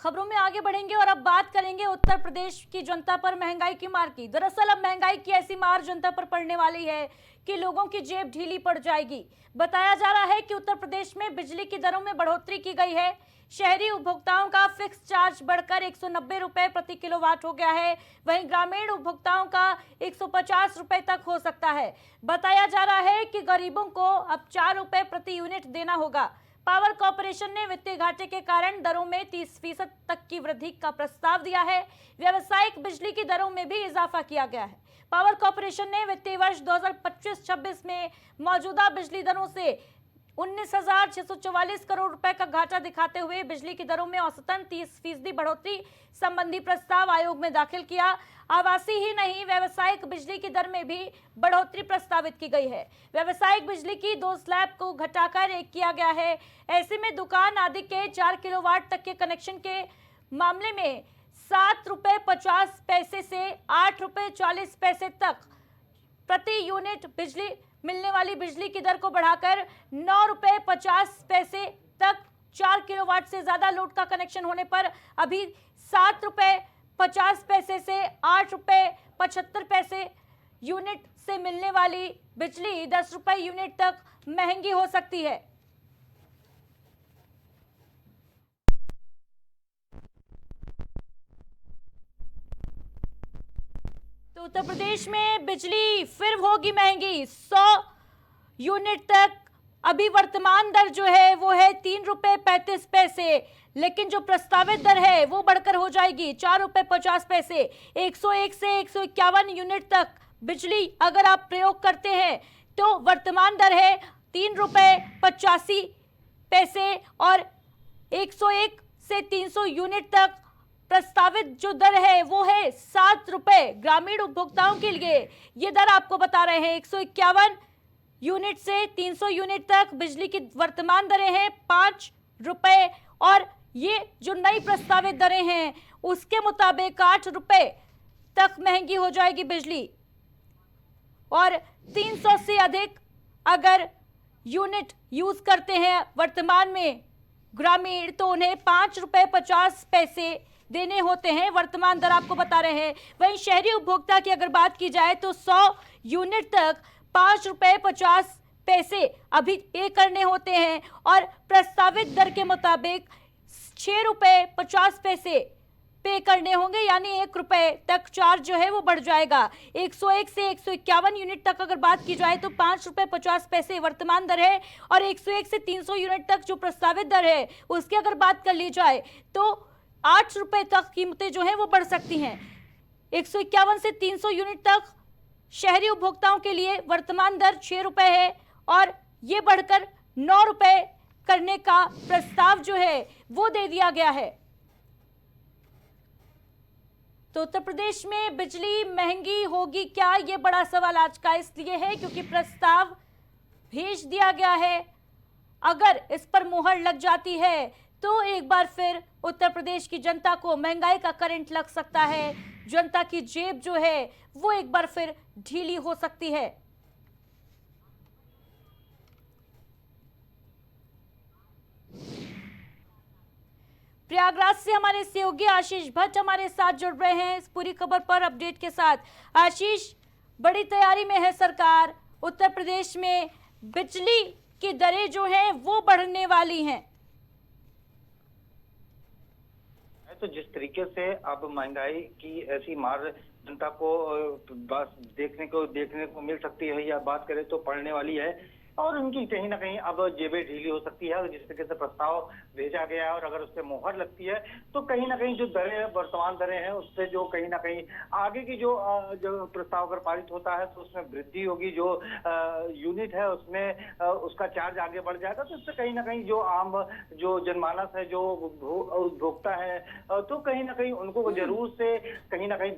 खबरों में आगे बढ़ेंगे और अब बात करेंगे उत्तर प्रदेश की जनता पर महंगाई की मार की। दरअसल अब महंगाई की ऐसी मार जनता पर पड़ने वाली है कि लोगों की जेब ढीली पड़ जाएगी। बताया जा रहा है कि उत्तर प्रदेश में बिजली की दरों में बढ़ोतरी की गई है। शहरी उपभोक्ताओं का फिक्स चार्ज बढ़कर 190 रुपए प्रति किलोवाट हो गया है, वहीं ग्रामीण उपभोक्ताओं का 150 रुपए तक हो सकता है। बताया जा रहा है कि गरीबों को अब 4 रुपए प्रति यूनिट देना होगा। पावर कॉर्पोरेशन ने वित्तीय घाटे के कारण दरों में 30% तक की वृद्धि का प्रस्ताव दिया है। व्यावसायिक बिजली की दरों में भी इजाफा किया गया है। पावर कॉर्पोरेशन ने वित्तीय वर्ष 2025-26 में मौजूदा बिजली दरों से 19,644 करोड़ रुपए का घाटा दिखाते हुए बिजली की दरों में औसतन 30% बढ़ोतरी संबंधी प्रस्ताव आयोग में दाखिल किया। आवासीय ही नहीं, व्यावसायिक बिजली की दर में भी बढ़ोतरी प्रस्तावित की गई है। व्यावसायिक बिजली की 2 स्लैब को घटाकर 1 किया गया है। ऐसे में दुकान आदि के 4 किलोवाट तक के कनेक्शन के मामले में 7 रुपए 50 पैसे से 8 रुपए 40 पैसे तक प्रति यूनिट बिजली मिलने वाली बिजली की दर को बढ़ाकर 9 रुपए 50 पैसे तक 4 किलोवाट से ज्यादा लोड का कनेक्शन होने पर अभी 7 रुपए 50 पैसे से 8 रुपए 75 पैसे यूनिट से मिलने वाली बिजली 10 रुपए यूनिट तक महंगी हो सकती है। तो उत्तर प्रदेश में बिजली फिर होगी महंगी 100 यूनिट तक। अभी वर्तमान दर जो है वो है 3 रुपए 35 पैसे, लेकिन जो प्रस्तावित दर है वो बढ़कर हो जाएगी 4 रुपए 50 पैसे। 101 से 151 यूनिट तक बिजली अगर आप प्रयोग करते हैं तो वर्तमान दर है 3 रुपए 85 पैसे और 101 से 300 यूनिट तक प्रस्तावित जो दर है वो है 7 रुपए। ग्रामीण उपभोक्ताओं के लिए ये दर आपको बता रहे हैं 151 यूनिट से 300 यूनिट तक बिजली की वर्तमान दरें हैं 5 रुपए और ये जो नई प्रस्तावित दरें हैं उसके मुताबिक 8 रुपए तक महंगी हो जाएगी बिजली। और 300 से अधिक अगर यूनिट यूज करते हैं वर्तमान में ग्रामीण तो उन्हें 5 रुपए 50 पैसे देने होते हैं, वर्तमान दर आपको बता रहे हैं। वहीं शहरी उपभोक्ता की अगर बात की जाए तो 100 यूनिट तक 5 रुपए 50 पैसे अभी पे करने होते हैं और प्रस्तावित दर के मुताबिक 6 रुपए 50 पैसे पे करने होंगे, यानी 1 रुपए तक चार्ज जो है वो बढ़ जाएगा। 101 से 151 यूनिट तक अगर बात की जाए तो 5 रुपए 50 पैसे वर्तमान दर है और 101 से 300 यूनिट तक जो प्रस्तावित दर है उसकी अगर बात कर ली जाए तो 8 रुपए तक कीमतें जो है वो बढ़ सकती हैं। 151 से 300 यूनिट तक शहरी उपभोक्ताओं के लिए वर्तमान दर 6 रुपए है और ये बढ़कर 9 रुपए करने का प्रस्ताव जो है वो दे दिया गया है। तो उत्तर प्रदेश में बिजली महंगी होगी क्या, ये बड़ा सवाल आज का इसलिए है क्योंकि प्रस्ताव भेज दिया गया है। अगर इस पर मुहर लग जाती है तो एक बार फिर उत्तर प्रदेश की जनता को महंगाई का करंट लग सकता है। जनता की जेब जो है वो एक बार फिर ढीली हो सकती है। प्रयागराज से हमारे सहयोगी आशीष भट्ट हमारे साथ जुड़ रहे हैं इस पूरी खबर पर अपडेट के साथ। आशीष, बड़ी तैयारी में है सरकार, उत्तर प्रदेश में बिजली की दरें जो हैं वो बढ़ने वाली हैं। तो जिस तरीके से अब महंगाई की ऐसी मार जनता को बस देखने को मिल सकती है या बात करें तो पड़ने वाली है और उनकी कहीं ना कहीं अब जेबें ढीली हो सकती है। जिस तरीके से प्रस्ताव भेजा गया है और अगर उस पर मुहर लगती है तो कहीं ना कहीं जो दरें वर्तमान दरें हैं उससे जो कहीं ना कहीं आगे की जो प्रस्ताव अगर पारित होता है तो उसमें वृद्धि होगी। जो यूनिट है उसमें उसका चार्ज आगे बढ़ जाएगा तो इससे कहीं ना कहीं जो आम जो जनमानस है जो उपभोक्ता है तो कहीं ना कहीं उनको जरूर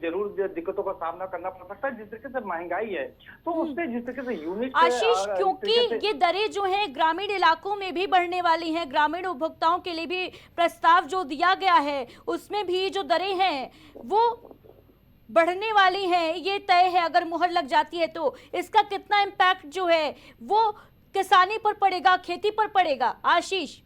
जरूर दिक्कतों का सामना करना पड़ सकता है। जिस तरीके से महंगाई है तो उससे जिस तरीके से यूनिट आशीष, क्योंकि ये दरें जो हैं ग्रामीण इलाकों में भी बढ़ने वाली हैं, ग्रामीण उपभोक्ताओं के लिए भी प्रस्ताव जो दिया गया है उसमें भी जो दरें हैं वो बढ़ने वाली हैं, ये तय है। अगर मुहर लग जाती है तो इसका कितना इम्पैक्ट जो है वो किसानी पर पड़ेगा, खेती पर पड़ेगा? आशीष,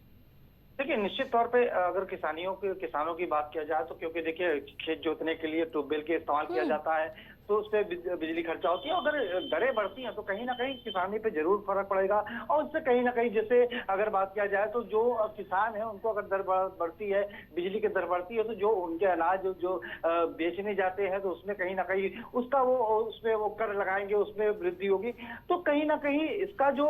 देखिए, निश्चित तौर पे अगर किसानों की बात किया जाए तो, क्योंकि देखिए खेत जोतने के लिए ट्यूबवेल के इस्तेमाल किया जाता है, तो उस पे बिजली खर्चा होती है। अगर दरें बढ़ती हैं तो कहीं ना कहीं किसानी पे जरूर फर्क पड़ेगा। और उससे कहीं ना कहीं, जैसे अगर बात किया जाए तो जो किसान है उनको अगर दर बढ़ती है, बिजली की दर बढ़ती है, तो जो उनके अनाज जो बेचने जाते हैं तो उसमें कहीं ना कहीं उसका वो उसमें वो कर लगाएंगे, उसमें वृद्धि होगी। तो कहीं ना कहीं इसका जो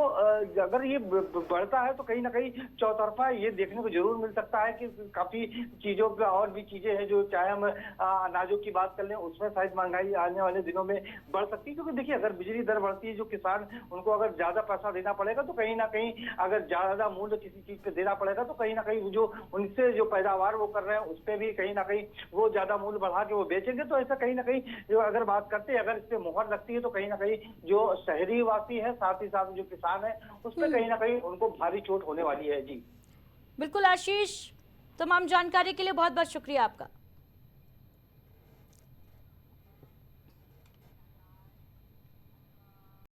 अगर ये बढ़ता है तो कहीं ना कहीं चौतरफा ये देखने को जरूर मिल सकता है कि काफी चीजों पे और भी चीजें हैं, जो चाहे हम अनाजों की बात कर लें, उसमें शायद महंगाई आने वाले दिनों में बढ़ सकती है। क्योंकि देखिए, अगर बिजली दर बढ़ती है, जो किसान उनको अगर ज्यादा पैसा देना पड़ेगा, तो कहीं ना कहीं अगर ज्यादा मूल्य किसी चीज पे देना पड़ेगा, तो कहीं ना कहीं वो जो उनसे जो पैदावार वो कर रहे हैं उस पर भी कहीं ना कहीं वो ज्यादा मूल्य बढ़ा के वो बेचेंगे। तो ऐसा कहीं ना कहीं जो अगर बात करते हैं, अगर इस पे मुहर लगती है, तो कहीं ना कहीं जो शहरी वासी है, साथ ही साथ जो किसान है, उस पर कहीं ना कहीं उनको भारी चोट होने वाली है। जी बिल्कुल आशीष, तमाम जानकारी के लिए बहुत बहुत शुक्रिया आपका।